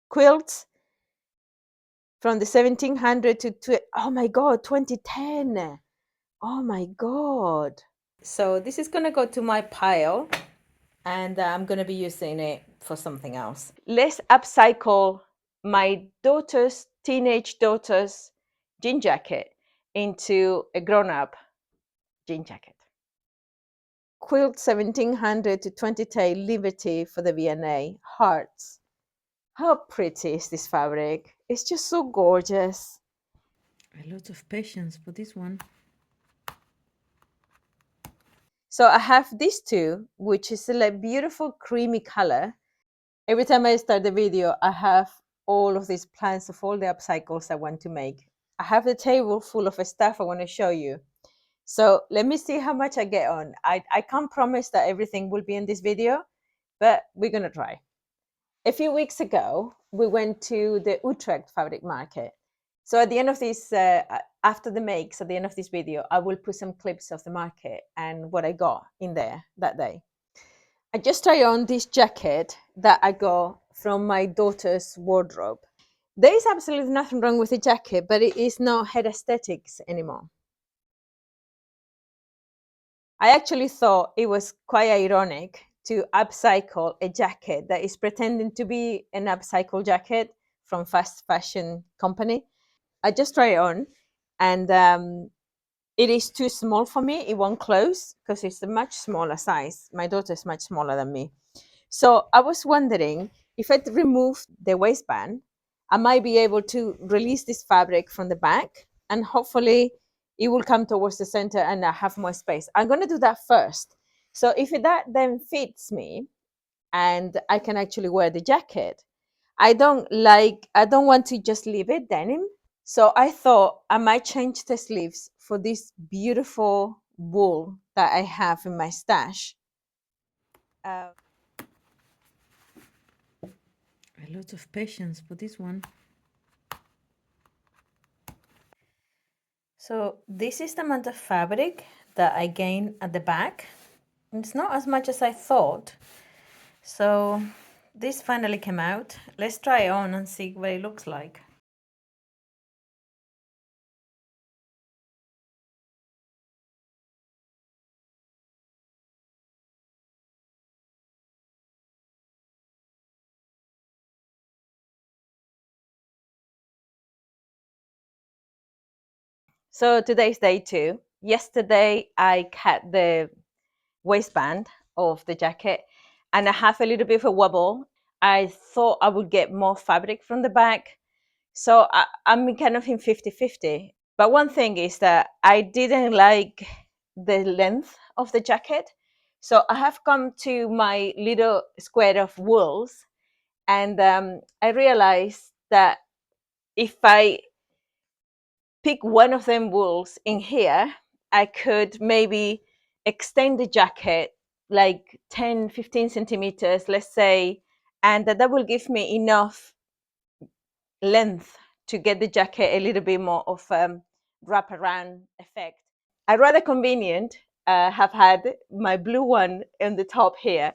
quilts from the 1700 to oh my god, 2010. Oh my god. So this is gonna go to my pile, and I'm gonna be using it for something else. Let's upcycle my teenage daughter's jean jacket into a grown-up jean jacket. Quilt 1700 to 2010 Liberty for the V&A hearts. How pretty is this fabric? It's just so gorgeous. A lot of patience for this one. So I have these two, which is a like beautiful creamy color. Every time I start the video, I have all of these plans of all the upcycles I want to make. I have the table full of stuff I want to show you. So let me see how much I get on. I can't promise that everything will be in this video, but we're going to try. A few weeks ago, we went to the Utrecht fabric market. So at the end of this, after the makes, at the end of this video, I will put some clips of the market and what I got in there that day. I just tried on this jacket that I got from my daughter's wardrobe. There is absolutely nothing wrong with the jacket, but it is not head aesthetics anymore. I actually thought it was quite ironic to upcycle a jacket that is pretending to be an upcycle jacket from fast fashion company. I just tried it on, and it is too small for me. It won't close because it's a much smaller size. My daughter is much smaller than me. So I was wondering if I remove the waistband, I might be able to release this fabric from the back, and hopefully it will come towards the center and I have more space. I'm going to do that first. So if that then fits me and I can actually wear the jacket, I don't want to just leave it denim. So I thought I might change the sleeves for this beautiful wool that I have in my stash. Uh, A lot of patience for this one. So this is the amount of fabric that I gained at the back. It's not as much as I thought. So this finally came out. Let's try it on and see what it looks like. So today's day 2. Yesterday I cut the waistband of the jacket and I have a little bit of a wobble. I thought I would get more fabric from the back. So I'm kind of in 50-50. But one thing is that I didn't like the length of the jacket. So I have come to my little square of wools, and I realized that if I pick one of them wools in here, I could maybe extend the jacket like 10-15 centimeters, let's say, and that will give me enough length to get the jacket a little bit more of wraparound effect. I rather convenient have had my blue one on the top here.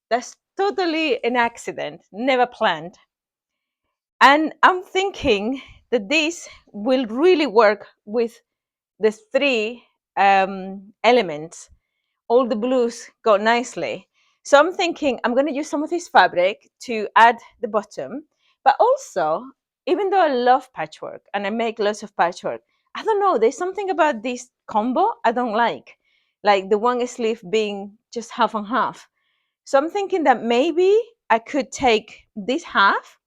That's totally an accident, never planned. And I'm thinking that this will really work with the three elements. All the blues go nicely. So I'm thinking I'm going to use some of this fabric to add the bottom, but also, even though I love patchwork and I make lots of patchwork, I don't know, there's something about this combo I don't like the one sleeve being just half and half. So I'm thinking that maybe I could take this half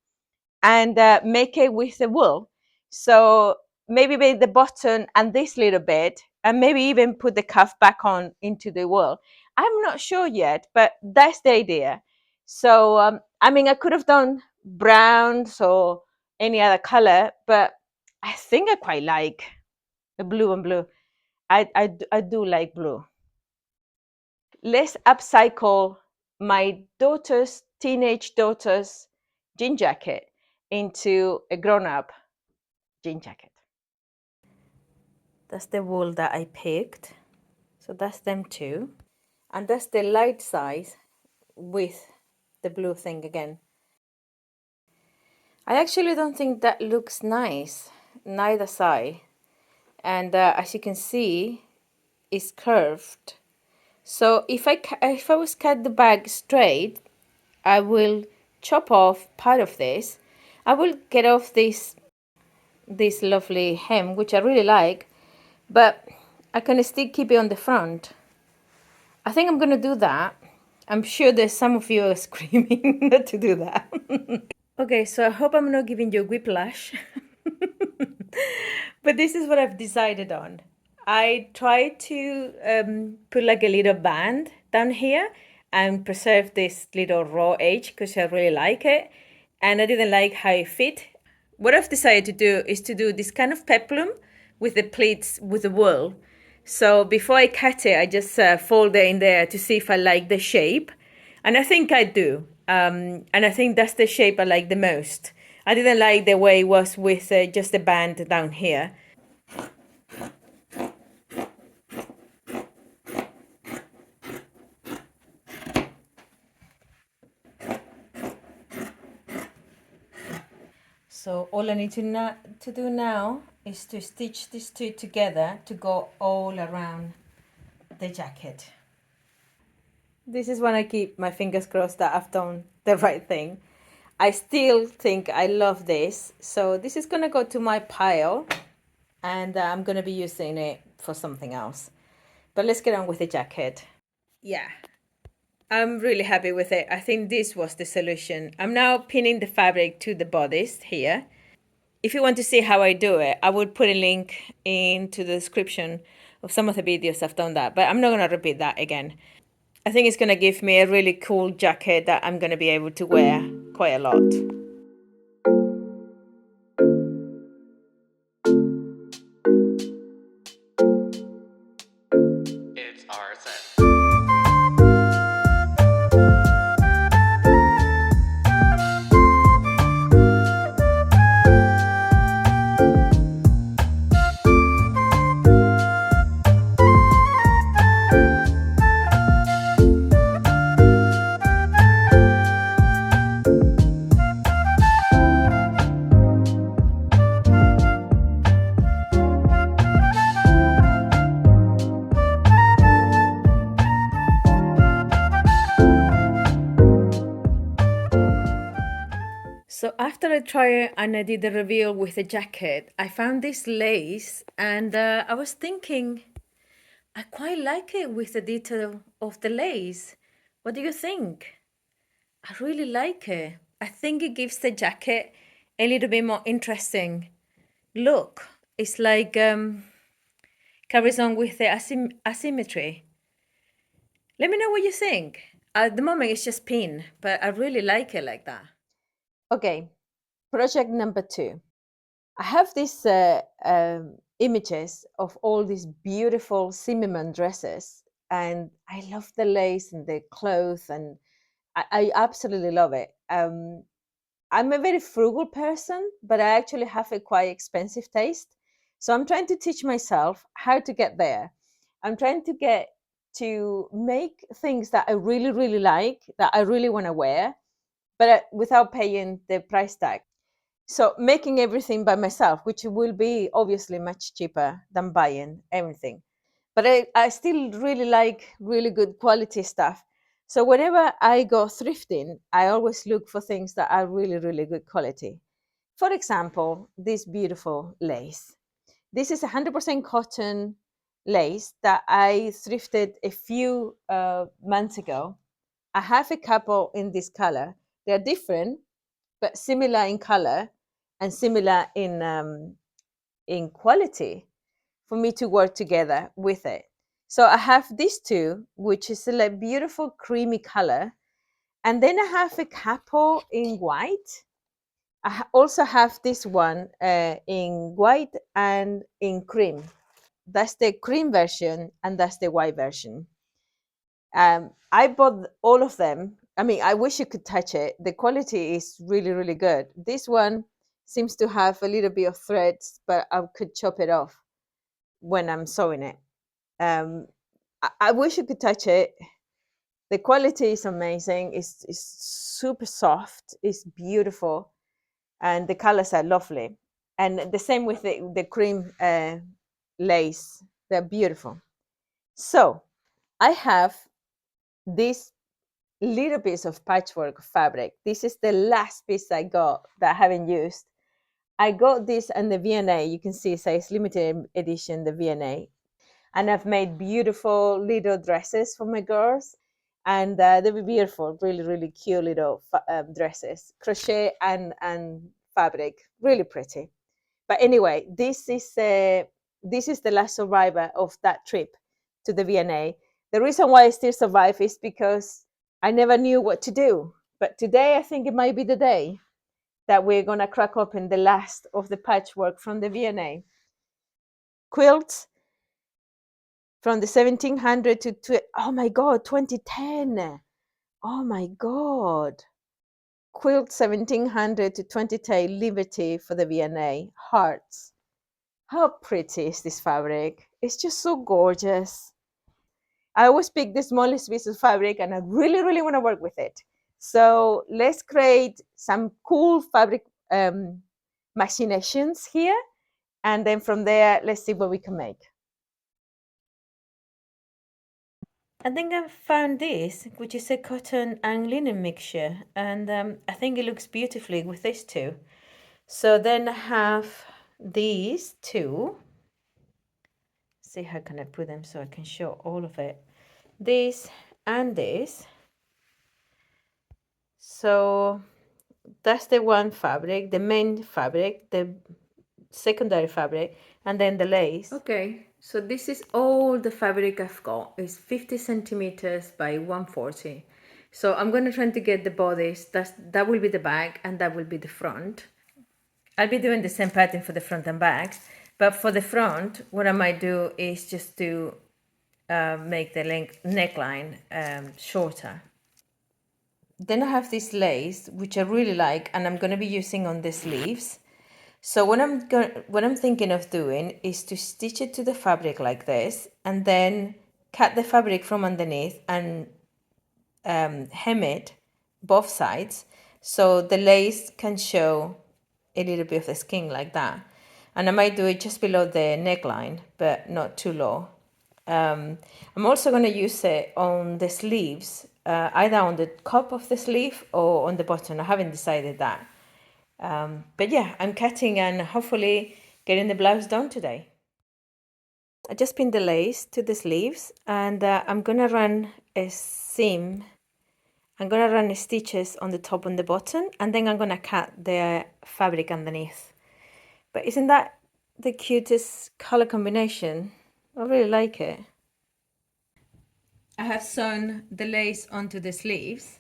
and make it with the wool. So maybe make the button and this little bit, and maybe even put the cuff back on into the wool. I'm not sure yet, but that's the idea. So I mean, I could have done browns or any other color, but I think I quite like the blue and blue. I do like blue. Let's upcycle my teenage daughter's jean jacket into a grown-up jean jacket. That's the wool that I picked. So that's them two. And that's the light size with the blue thing again. I actually don't think that looks nice, neither side. And as you can see, it's curved. So if I was cut the bag straight, I will chop off part of this. I will get off this lovely hem, which I really like, but I can still keep it on the front. I think I'm gonna do that. I'm sure there's some of you are screaming not to do that. Okay, so I hope I'm not giving you whiplash. But this is what I've decided on. I tried to put like a little band down here and preserve this little raw edge because I really like it. And I didn't like how it fit. What I've decided to do is to do this kind of peplum with the pleats with the wool. So before I cut it, I just fold it in there to see if I like the shape. And I think I do. And I think that's the shape I like the most. I didn't like the way it was with just the band down here. So all I need to do now is to stitch these two together to go all around the jacket. This is when I keep my fingers crossed that I've done the right thing. I still think I love this. So this is going to go to my pile and I'm going to be using it for something else. But let's get on with the jacket. Yeah, I'm really happy with it. I think this was the solution. I'm now pinning the fabric to the bodice here. If you want to see how I do it, I would put a link into the description of some of the videos I've done that, but I'm not going to repeat that again. I think it's going to give me a really cool jacket that I'm going to be able to wear quite a lot. It's our set. So after I tried and I did the reveal with the jacket, I found this lace and I was thinking, I quite like it with the detail of the lace. What do you think? I really like it. I think it gives the jacket a little bit more interesting look. It's like carries on with the asymmetry. Let me know what you think. At the moment, it's just pin, but I really like it like that. Okay, project number 2. I have these images of all these beautiful Zimmermann dresses, and I love the lace and the clothes, and I absolutely love it. I'm a very frugal person, but I actually have a quite expensive taste. So I'm trying to teach myself how to get there. I'm trying to get to make things that I really, really like, that I really want to wear, but without paying the price tag. So making everything by myself, which will be obviously much cheaper than buying everything. But I still really like really good quality stuff. So whenever I go thrifting, I always look for things that are really, really good quality. For example, this beautiful lace. This is 100% cotton lace that I thrifted a few months ago. I have a couple in this color. They're different, but similar in color and similar in quality for me to work together with it. So I have these two, which is a like beautiful creamy color. And then I have a couple in white. I also have this one in white and in cream. That's the cream version and that's the white version. I bought all of them. I mean, I wish you could touch it. The quality is really, really good. This one seems to have a little bit of threads, but I could chop it off when I'm sewing it. I wish you could touch it. The quality is amazing. It's super soft. It's beautiful. and the colors are lovely. And the same with the cream lace. They're beautiful. So I have this little piece of patchwork fabric. This is the last piece I got that I haven't used. I got this in the V&A. You can see it says limited edition, the V&A. And I've made beautiful little dresses for my girls. And they were beautiful, really, really cute little dresses, crochet and fabric, really pretty. But anyway, this is the last survivor of that trip to the V&A. The reason why I still survive is because I never knew what to do. But today, I think it might be the day that we're gonna crack open the last of the patchwork from the V&A. Quilts from the 1700 to oh my god, 2010. Oh my god. Quilt 1700 to 2010 Liberty for the V&A. Hearts. How pretty is this fabric? It's just so gorgeous. I always pick the smallest piece of fabric and I really, really want to work with it. So let's create some cool fabric machinations here. And then from there, let's see what we can make. I think I found this, which is a cotton and linen mixture, and I think it looks beautifully with these two. So then I have these two. See how can I put them so I can show all of it. This and this. So that's the one fabric, the main fabric, the secondary fabric, and then the lace. Okay, so this is all the fabric I've got. It's 50 centimeters by 140. So I'm gonna try to get the bodice. That will be the back and that will be the front. I'll be doing the same pattern for the front and back, but for the front, what I might do is just to make the neckline shorter. Then I have this lace, which I really like, and I'm gonna be using on the sleeves. So what I'm thinking of doing is to stitch it to the fabric like this, and then cut the fabric from underneath and hem it both sides, so the lace can show a little bit of the skin like that. And I might do it just below the neckline, but not too low. I'm also going to use it on the sleeves, either on the top of the sleeve or on the bottom. I haven't decided that. But yeah, I'm cutting and hopefully getting the blouse done today. I just pinned the lace to the sleeves, and I'm going to run a seam. I'm going to run stitches on the top and the bottom, and then I'm going to cut the fabric underneath. But isn't that the cutest color combination? I really like it. I have sewn the lace onto the sleeves,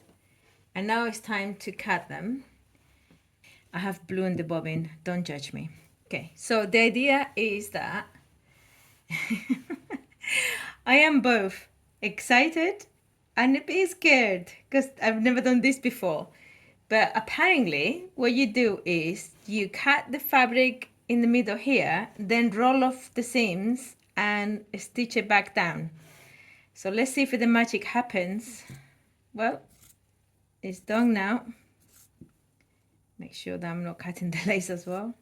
and now it's time to cut them. I have blue in the bobbin, don't judge me. Okay, so the idea is that I am both excited and a bit scared because I've never done this before. But apparently what you do is you cut the fabric in the middle here, then roll off the seams and stitch it back down. So let's see if the magic happens. Well, it's done now. Make sure that I'm not cutting the lace as well.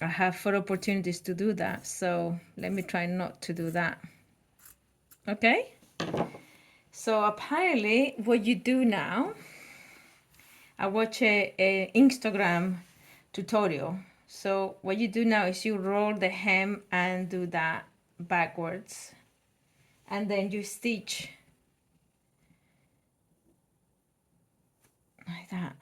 I have 4 opportunities to do that, so let me try not to do that. Okay, so apparently what you do now, I watch a Instagram tutorial. So what you do now is you roll the hem and do that backwards, and then you stitch like that.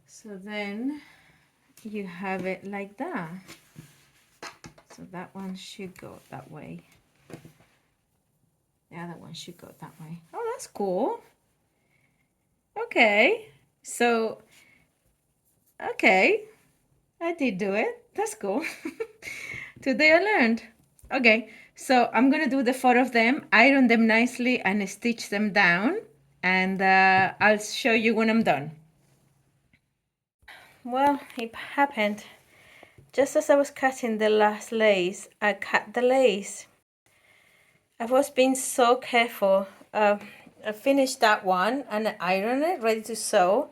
So then you have it like that. So that one should go that way. The other one should go that way. Oh, that's cool. Okay, so okay, I did do it. That's cool. Today I learned. Okay, so I'm gonna do the 4 of them, iron them nicely and stitch them down, and I'll show you when I'm done. well, it happened. Just as I was cutting the last lace, I cut the lace. I was being so careful. I finished that one and I ironed it, ready to sew.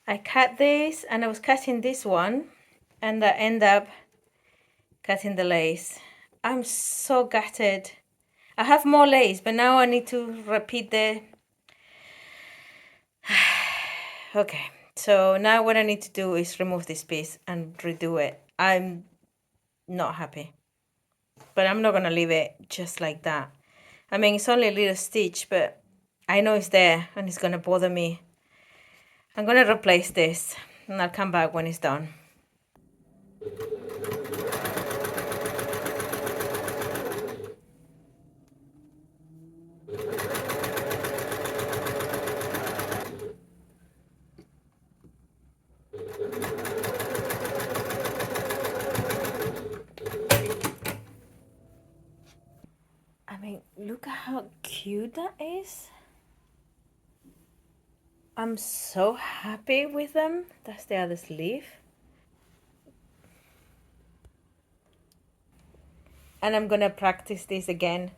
I cut this and I was cutting this one and I end up cutting the lace. I'm so gutted. I have more lace, but now I need to repeat the... Okay, so now what I need to do is remove this piece and redo it. I'm not happy, but I'm not gonna leave it just like that. I mean, it's only a little stitch, but I know it's there and it's gonna bother me. I'm gonna replace this and I'll come back when it's done. I mean, look at how cute that is. I'm so happy with them. That's the other sleeve. And I'm gonna practice this again.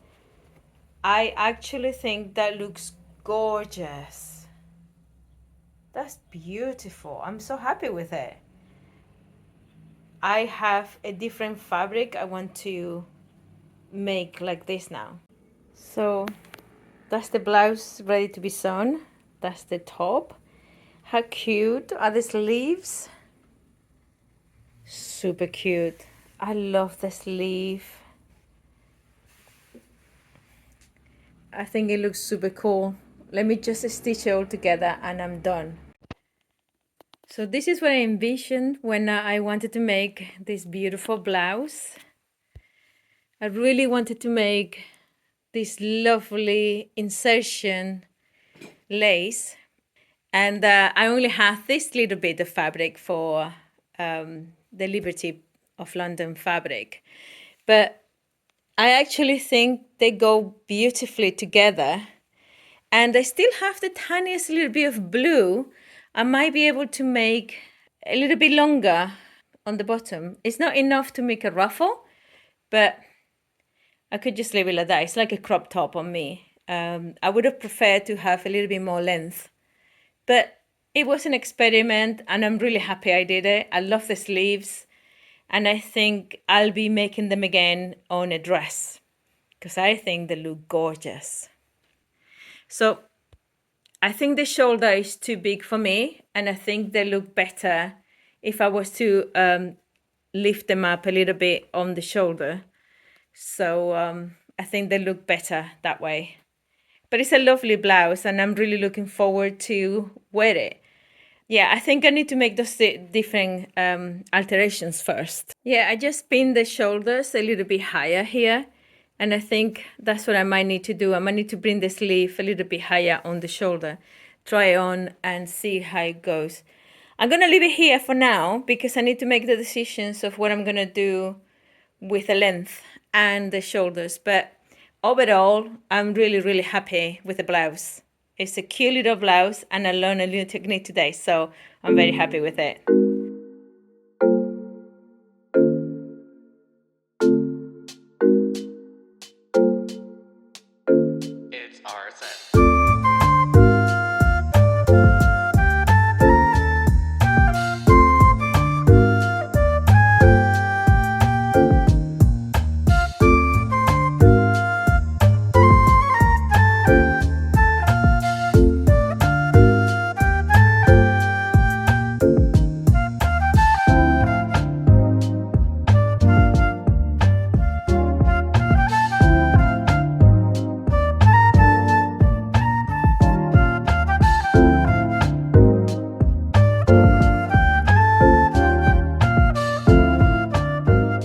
I actually think that looks gorgeous. That's beautiful. I'm so happy with it. I have a different fabric I want to make like this now. So that's the blouse ready to be sewn. That's the top. How cute are the sleeves? Super cute. I love the sleeve. I think it looks super cool. Let me just stitch it all together and I'm done. So this is what I envisioned when I wanted to make this beautiful blouse. I really wanted to make this lovely insertion lace, and I only have this little bit of fabric for the Liberty of London fabric, but I actually think they go beautifully together, and I still have the tiniest little bit of blue. I might be able to make a little bit longer on the bottom. It's not enough to make a ruffle, but I could just leave it like that. It's like a crop top on me. I would have preferred to have a little bit more length, but it was an experiment and I'm really happy I did it. I love the sleeves and I think I'll be making them again on a dress because I think they look gorgeous. So I think the shoulder is too big for me and I think they look better if I was to lift them up a little bit on the shoulder. So I think they look better that way. But it's a lovely blouse and I'm really looking forward to wear it. Yeah, I think I need to make those different alterations first. Yeah, I just pinned the shoulders a little bit higher here. And I think that's what I might need to do. I might need to bring the sleeve a little bit higher on the shoulder. Try it on and see how it goes. I'm going to leave it here for now because I need to make the decisions of what I'm going to do with the length and the shoulders. But overall, I'm really, really happy with the blouse. It's a cute little blouse and I learned a new technique today, so I'm very happy with it. It's our set.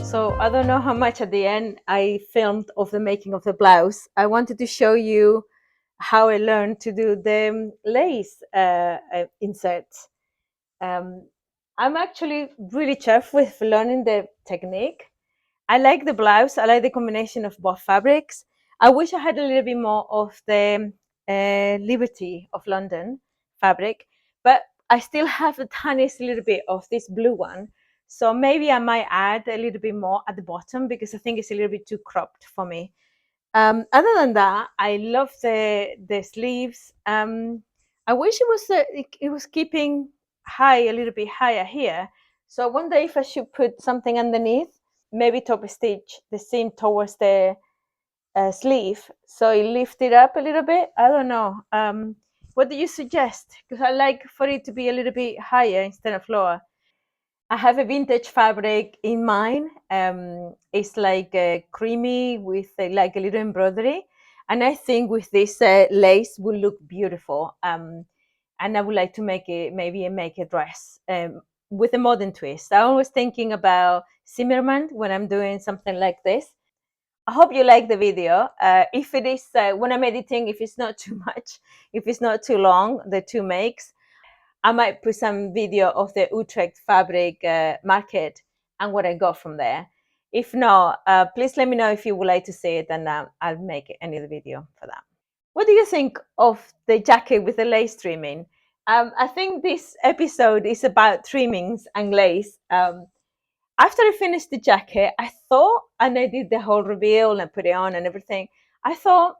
So I don't know how much at the end I filmed of the making of the blouse. I wanted to show you how I learned to do the lace inserts. I'm actually really chuffed with learning the technique. I like the blouse. I like the combination of both fabrics. I wish I had a little bit more of the Liberty of London fabric, but I still have the tiniest little bit of this blue one. So maybe I might add a little bit more at the bottom because I think it's a little bit too cropped for me. Other than that, I love the sleeves. I wish it was keeping high a little bit higher here. So I wonder if I should put something underneath, maybe top stitch the seam towards the sleeve, so it lift it up a little bit. I don't know. What do you suggest? Because I like for it to be a little bit higher instead of lower. I have a vintage fabric in mine. It's like creamy with like a little embroidery, and I think with this lace will look beautiful. And I would like to make it maybe make a dress with a modern twist. I'm always thinking about Zimmerman when I'm doing something like this. I hope you like the video. If it is, when I'm editing, if it's not too much, if it's not too long, the two makes, I might put some video of the Utrecht fabric market and what I got from there. If not, please let me know if you would like to see it, and I'll make another video for that. What do you think of the jacket with the lace trimming? I think this episode is about trimmings and lace. After I finished the jacket, I thought, and I did the whole reveal and put it on and everything, I thought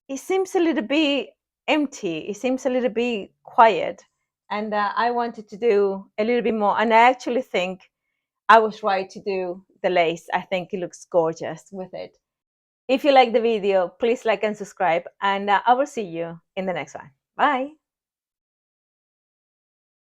it seems a little bit empty. It seems a little bit quiet. And I wanted to do a little bit more. And I actually think I was right to do the lace. I think it looks gorgeous with it. If you like the video, please like and subscribe. And I will see you in the next one. Bye.